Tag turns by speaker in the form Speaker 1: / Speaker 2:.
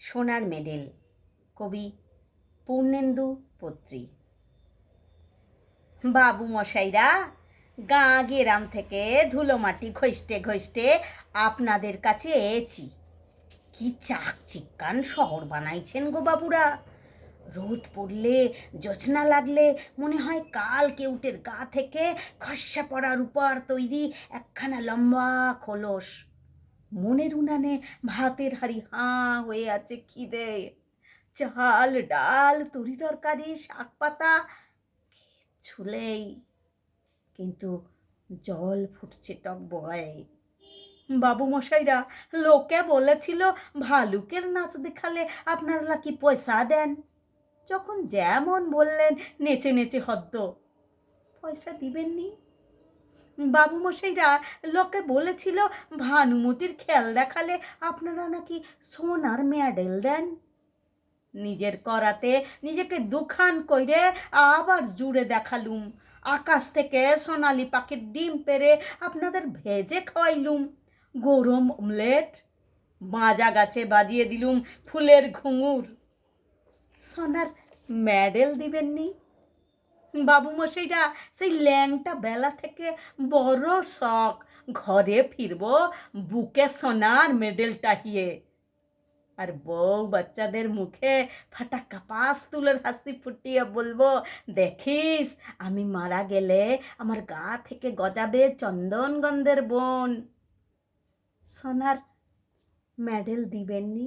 Speaker 1: সোনার মেডেল। কবি পূর্ণেন্দু পত্রী। বাবু মশাইরা, গাঁ গেরাম থেকে ধুলো মাটি ঘষতে ঘষতে আপনাদের কাছে এসেছি। কি চাকচিক্কান শহর বানাইছেন গো বাবুরা। রোদ পড়লে, জোছনা লাগলে মনে হয় কাল কেউটের গা থেকে খসা পড়া রূপার তৈরি একখানা লম্বা খোলস। মনের উনানে ভাতের হাঁড়ি হাঁ হয়ে আছে খিদে। চাল ডাল তরি তরকারি শাক পাতা ছুলেই, কিন্তু জল ফুটছে টক বগায়। বাবু মশাইরা, লোকে বলেছিল ভালুকের নাচ দেখালে আপনারা কি পয়সা দেন। যখন যেমন বললেন নেচে নেচে হদ্দ। পয়সা দিবেননি? বাবু মশাইরা, লোকে বলেছিল ভানুমতির খেল দেখালে আপনারা নাকি সোনার মেডেল দেন। নিজের করাতে নিজেকে দুখান কইরে আবার জুড়ে দেখালুম। আকাশ থেকে সোনালি পাখির ডিম পেরে আপনাদের ভেজে খাওয়াইলুম। গরম অমলেট, মাজা গাছে বাজিয়ে দিলুম ফুলের ঘুঙুর। সোনার মেডেল দিবেননি? বাবু মশাইরা, সেই ল্যাংটা বেলা থেকে বড় শখ ঘরে ফিরব বুকে সোনার মেডেল টাহিয়ে। আর বউ বাচ্চাদের মুখে ফাটা কাপাস তুলের হাসি ফুটিয়ে বলবো, দেখিস আমি মারা গেলে আমার গা থেকে গজাবে চন্দন গন্ধের বন। সোনার মেডেল দিবেননি?